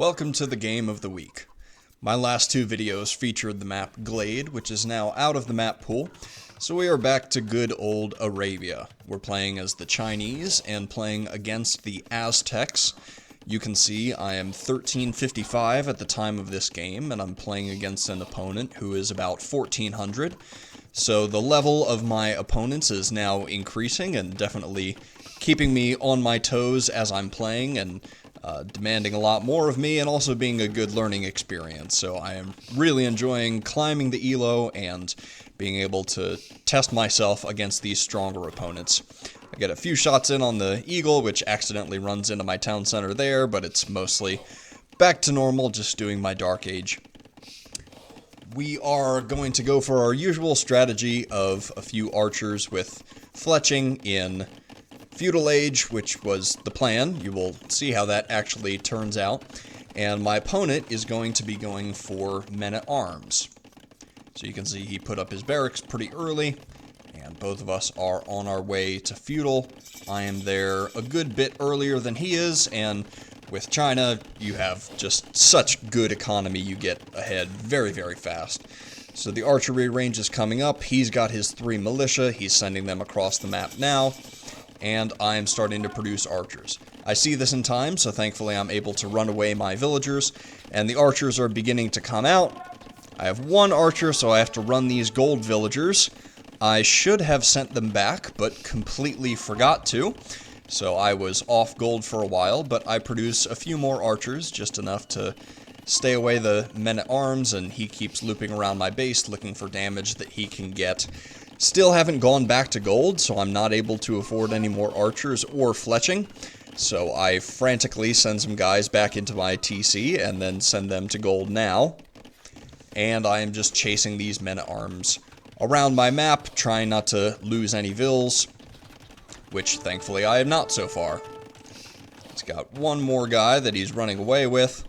Welcome to the Game of the Week. My last two videos featured the map Glade, which is now out of the map pool, so we are back to good old Arabia. We're playing as the Chinese and playing against the Aztecs. You can see I am 1355 at the time of this game, and I'm playing against an opponent who is about 1400. So the level of my opponents is now increasing and definitely keeping me on my toes as I'm playing and demanding a lot more of me, and also being a good learning experience. So I am really enjoying climbing the elo and being able to test myself against these stronger opponents. I get a few shots in on the eagle, which accidentally runs into my town center there, but it's mostly back to normal, just doing my Dark Age. We are going to go for our usual strategy of a few archers with fletching in Feudal Age, which was the plan. You will see how that actually turns out. And my opponent is going to be going for men-at-arms. So you can see he put up his barracks pretty early, and both of us are on our way to Feudal. I am there a good bit earlier than he is, and with China, you have just such good economy, you get ahead very, very fast. So the archery range is coming up. He's got his 3 militia. He's sending them across the map now. And I'm starting to produce archers. I see this in time, so thankfully I'm able to run away my villagers, and the archers are beginning to come out. I have 1 archer, so I have to run these gold villagers. I should have sent them back, but completely forgot to. So I was off gold for a while, but I produce a few more archers, just enough to stay away the men-at-arms, and he keeps looping around my base looking for damage that he can get. Still haven't gone back to gold, so I'm not able to afford any more archers or fletching. So I frantically send some guys back into my TC and then send them to gold now. And I am just chasing these men-at-arms around my map, trying not to lose any vills, which thankfully I have not so far. He's got 1 more guy that he's running away with,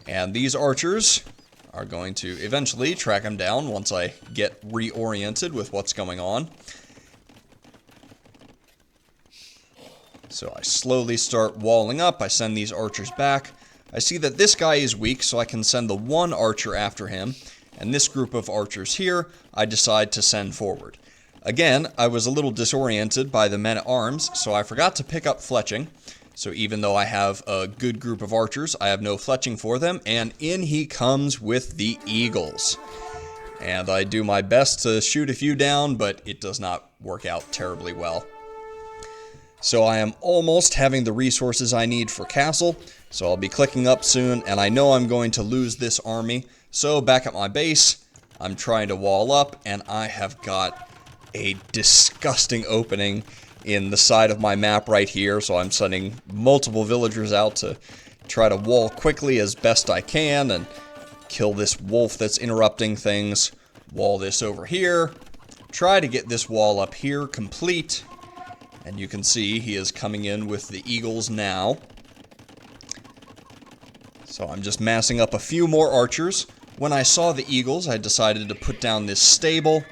and these archers are going to eventually track him down once I get reoriented with what's going on. So I slowly start walling up. I send these archers back. I see that this guy is weak, so I can send the 1 archer after him. And this group of archers here, I decide to send forward. Again, I was a little disoriented by the men-at-arms, so I forgot to pick up fletching. So even though I have a good group of archers, I have no fletching for them, and in he comes with the eagles. And I do my best to shoot a few down, but it does not work out terribly well. So I am almost having the resources I need for castle, so I'll be clicking up soon, and I know I'm going to lose this army. So back at my base, I'm trying to wall up, and I have got a disgusting opening in the side of my map right here, so I'm sending multiple villagers out to try to wall quickly as best I can and kill this wolf that's interrupting things. Wall this over here. Try to get this wall up here complete. And you can see he is coming in with the eagles now. So I'm just massing up a few more archers. When I saw the eagles, I decided to put down this stable.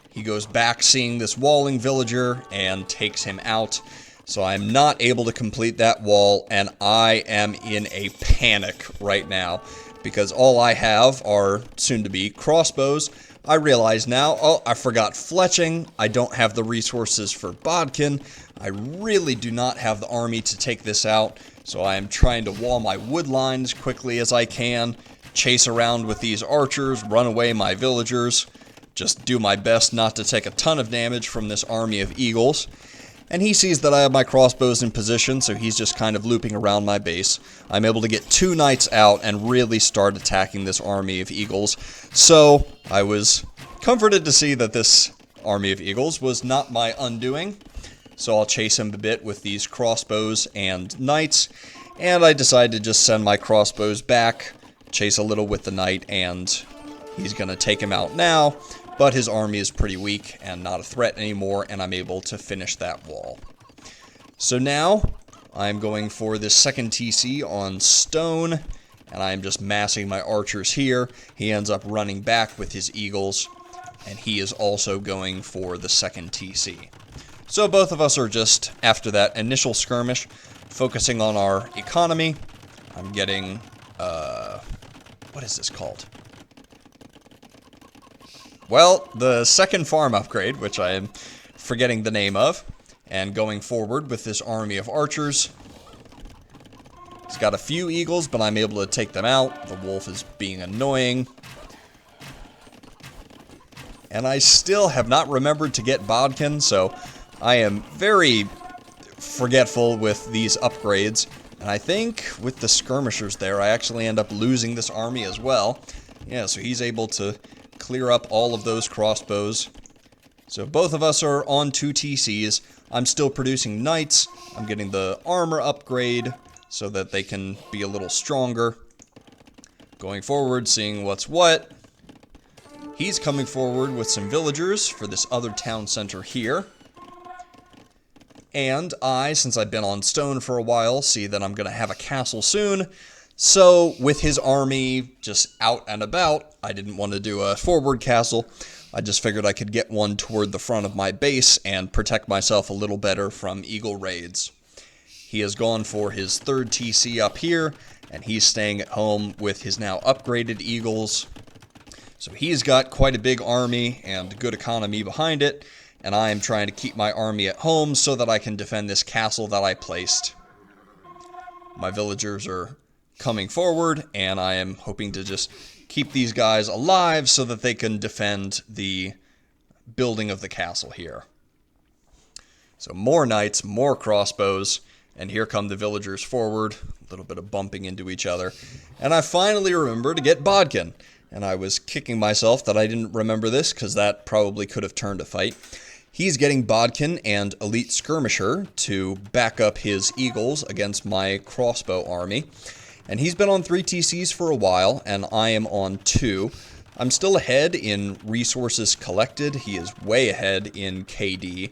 He goes back seeing this walling villager and takes him out. So I'm not able to complete that wall, and I am in a panic right now because all I have are soon-to-be crossbows. I realize now, oh, I forgot fletching. I don't have the resources for bodkin. I really do not have the army to take this out. So I am trying to wall my wood line as quickly as I can, chase around with these archers, run away my villagers. Just do my best not to take a ton of damage from this army of eagles. And he sees that I have my crossbows in position, so he's just kind of looping around my base. I'm able to get 2 knights out and really start attacking this army of eagles. So I was comforted to see that this army of eagles was not my undoing. So I'll chase him a bit with these crossbows and knights. And I decided to just send my crossbows back, chase a little with the knight, and he's going to take him out now. But his army is pretty weak and not a threat anymore, and I'm able to finish that wall. So now, I'm going for this second TC on stone, and I'm just massing my archers here. He ends up running back with his eagles, and he is also going for the second TC. So both of us are just, after that initial skirmish, focusing on our economy. I'm getting, what is this called? Well, the second farm upgrade, which I am forgetting the name of, and going forward with this army of archers. It's got a few eagles, but I'm able to take them out. The wolf is being annoying. And I still have not remembered to get Bodkin, so I am very forgetful with these upgrades. And I think with the skirmishers there, I actually end up losing this army as well. Yeah, so he's able to clear up all of those crossbows. So both of us are on 2 TCs. I'm still producing knights. I'm getting the armor upgrade so that they can be a little stronger. Going forward, seeing what's what. He's coming forward with some villagers for this other town center here. And I, since I've been on stone for a while, see that I'm going to have a castle soon. So, with his army just out and about, I didn't want to do a forward castle. I just figured I could get one toward the front of my base and protect myself a little better from eagle raids. He has gone for his 3rd TC up here, and he's staying at home with his now upgraded eagles. So he's got quite a big army and good economy behind it, and I am trying to keep my army at home so that I can defend this castle that I placed. My villagers are coming forward, and I am hoping to just keep these guys alive so that they can defend the building of the castle here. So more knights, more crossbows, and here come the villagers forward, a little bit of bumping into each other, and I finally remember to get Bodkin, and I was kicking myself that I didn't remember this because that probably could have turned a fight. He's getting Bodkin and Elite Skirmisher to back up his eagles against my crossbow army. And he's been on 3 TCs for a while, and I am on 2. I'm still ahead in resources collected. He is way ahead in KD.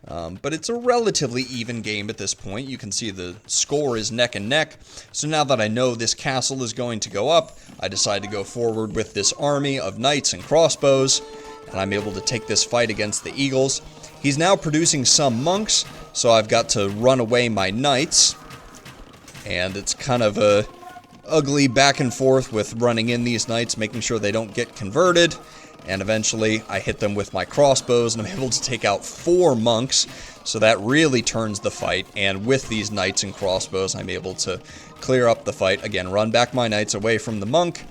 But it's a relatively even game at this point. You can see the score is neck and neck. So now that I know this castle is going to go up, I decide to go forward with this army of knights and crossbows. And I'm able to take this fight against the eagles. He's now producing some monks, so I've got to run away my knights. And it's kind of a ugly back and forth with running in these knights, making sure they don't get converted. And eventually I hit them with my crossbows, and I'm able to take out 4 monks. So that really turns the fight. And with these knights and crossbows, I'm able to clear up the fight. Again, run back my knights away from the monk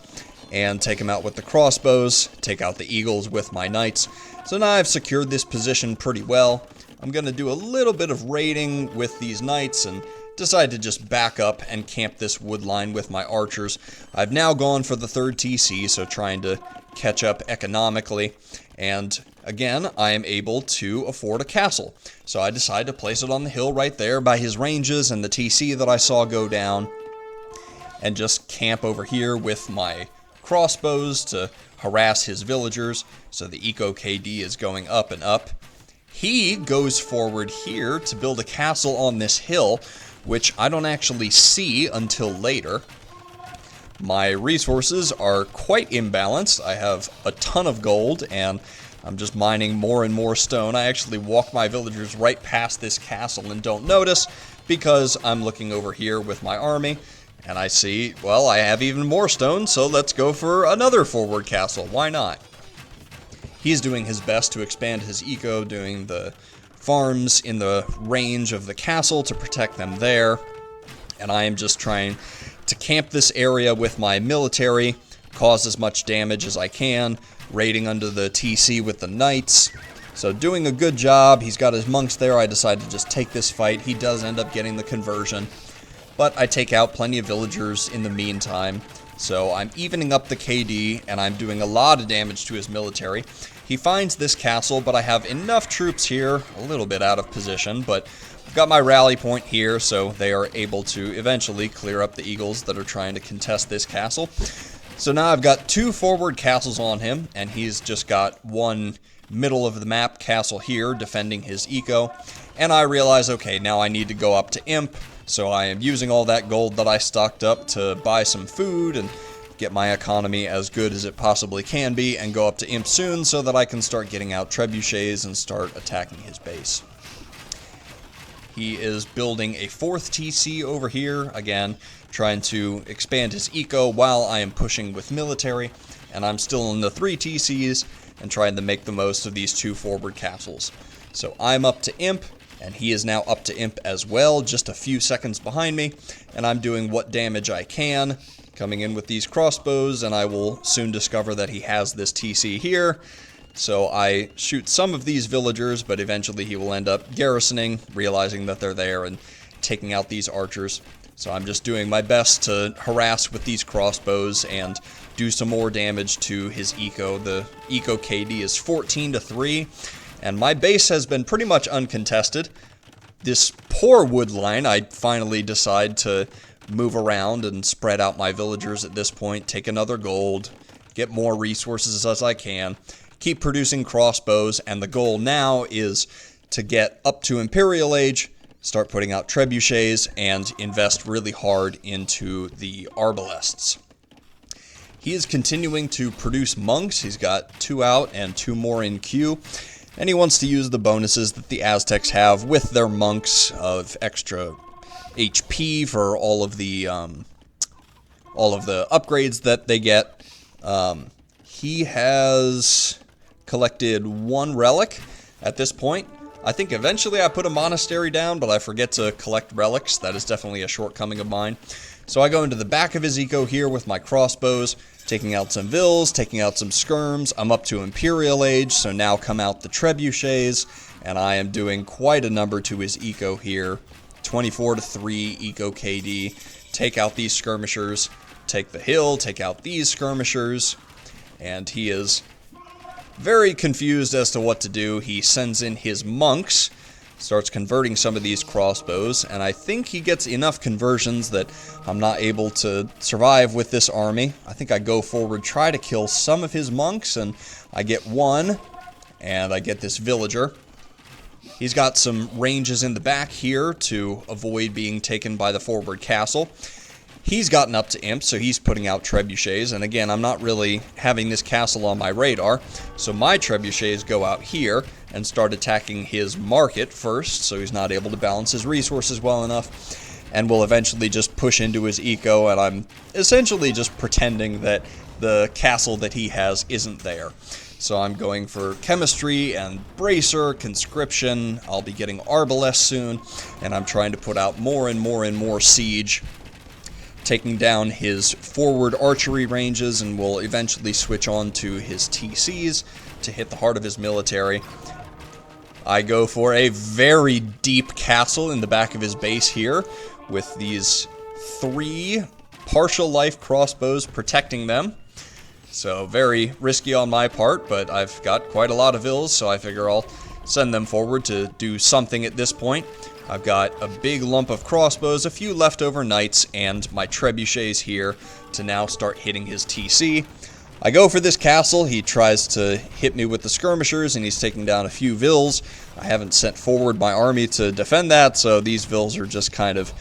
and take them out with the crossbows. Take out the eagles with my knights. So now I've secured this position pretty well. I'm going to do a little bit of raiding with these knights and decide to just back up and camp this wood line with my archers. I've now gone for the 3rd TC, so trying to catch up economically. And again, I am able to afford a castle. So I decide to place it on the hill right there by his ranges and the TC that I saw go down. And just camp over here with my crossbows to harass his villagers. So the Eco KD is going up and up. He goes forward here to build a castle on this hill, which I don't actually see until later. My resources are quite imbalanced. I have a ton of gold, and I'm just mining more and more stone. I actually walk my villagers right past this castle and don't notice, because I'm looking over here with my army, and I see, well, I have even more stone, so let's go for another forward castle. Why not? He's doing his best to expand his eco, doing the farms in the range of the castle to protect them there. And I am just trying to camp this area with my military, cause as much damage as I can, raiding under the TC with the knights. So doing a good job. He's got his monks there. I decide to just take this fight. He does end up getting the conversion, but I take out plenty of villagers in the meantime. So I'm evening up the KD, and I'm doing a lot of damage to his military. He finds this castle, but I have enough troops here, a little bit out of position, but I've got my rally point here, so they are able to eventually clear up the eagles that are trying to contest this castle. So now I've got 2 forward castles on him, and he's just got 1 middle of the map castle here defending his eco. And I realize, okay, now I need to go up to Imp, so I am using all that gold that I stocked up to buy some food and get my economy as good as it possibly can be, and go up to Imp soon so that I can start getting out trebuchets and start attacking his base. He is building a 4th TC over here, again, trying to expand his eco while I am pushing with military, and I'm still in the 3 TCs and trying to make the most of these 2 forward castles. So I'm up to Imp, and he is now up to Imp as well, just a few seconds behind me, and I'm doing what damage I can, coming in with these crossbows, and I will soon discover that he has this TC here. So I shoot some of these villagers, but eventually he will end up garrisoning, realizing that they're there, and taking out these archers. So I'm just doing my best to harass with these crossbows and do some more damage to his eco. The eco KD is 14-3, and my base has been pretty much uncontested. This poor wood line, I finally decide to move around and spread out my villagers at this point, take another gold, get more resources as I can, keep producing crossbows, and the goal now is to get up to Imperial Age, start putting out trebuchets, and invest really hard into the arbalests. He is continuing to produce monks. He's got 2 out and 2 more in queue, and he wants to use the bonuses that the Aztecs have with their monks of extra HP for all of the upgrades that they get. He has collected 1 relic at this point. I think eventually I put a monastery down, but I forget to collect relics. That is definitely a shortcoming of mine. So I go into the back of his eco here with my crossbows, taking out some vills, taking out some skirms. I'm up to Imperial Age, so now come out the trebuchets, and I am doing quite a number to his eco here. 24-3 eco KD. Take out these skirmishers, take the hill, take out these skirmishers, and he is very confused as to what to do. He sends in his monks, starts converting some of these crossbows, and I think he gets enough conversions that I'm not able to survive with this army. I think I go forward, try to kill some of his monks, and I get 1, and I get this villager. He's got some ranges in the back here to avoid being taken by the forward castle. He's gotten up to Imp, so he's putting out trebuchets, and again, I'm not really having this castle on my radar, so my trebuchets go out here and start attacking his market first, so he's not able to balance his resources well enough, and will eventually just push into his eco, and I'm essentially just pretending that the castle that he has isn't there. So I'm going for chemistry and bracer, conscription. I'll be getting arbalest soon, and I'm trying to put out more and more and more siege, taking down his forward archery ranges, and will eventually switch on to his TCs to hit the heart of his military. I go for a very deep castle in the back of his base here, with these 3 partial life crossbows protecting them. So very risky on my part, but I've got quite a lot of vills, so I figure I'll send them forward to do something at this point. I've got a big lump of crossbows, a few leftover knights, and my trebuchets here to now start hitting his TC. I go for this castle. He tries to hit me with the skirmishers, and he's taking down a few vills. I haven't sent forward my army to defend that, so these vills are just kind of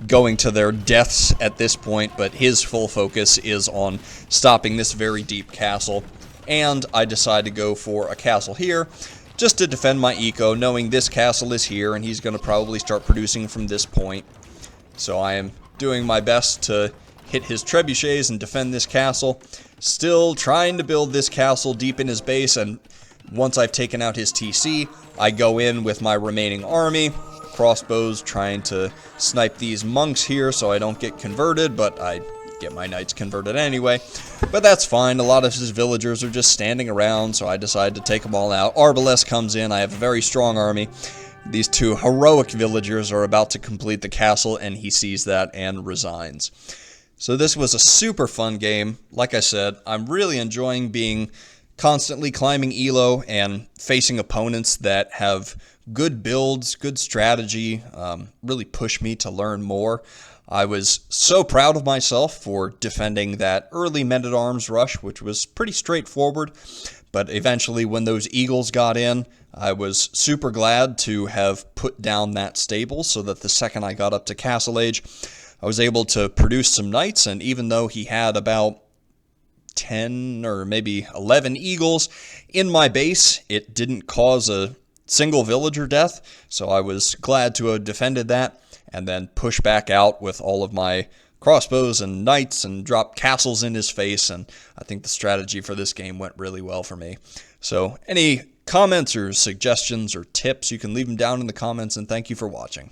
going to their deaths at this point, but his full focus is on stopping this very deep castle, and I decide to go for a castle here just to defend my eco, knowing this castle is here and he's going to probably start producing from this point. So I am doing my best to hit his trebuchets and defend this castle, still trying to build this castle deep in his base, and once I've taken out his TC, I go in with my remaining army, crossbows, trying to snipe these monks here so I don't get converted, but I get my knights converted anyway. But that's fine. A lot of his villagers are just standing around, so I decide to take them all out. Arbalest comes in. I have a very strong army. These 2 heroic villagers are about to complete the castle, and he sees that and resigns. So this was a super fun game. Like I said, I'm really enjoying being constantly climbing elo and facing opponents that have good builds, good strategy, really push me to learn more. I was so proud of myself for defending that early men-at-arms rush, which was pretty straightforward, but eventually when those eagles got in, I was super glad to have put down that stable so that the second I got up to Castle Age, I was able to produce some knights, and even though he had about 10 or maybe 11 eagles in my base, it didn't cause a single villager death, so I was glad to have defended that and then push back out with all of my crossbows and knights and drop castles in his face, and I think the strategy for this game went really well for me. So any comments or suggestions or tips, you can leave them down in the comments, and thank you for watching.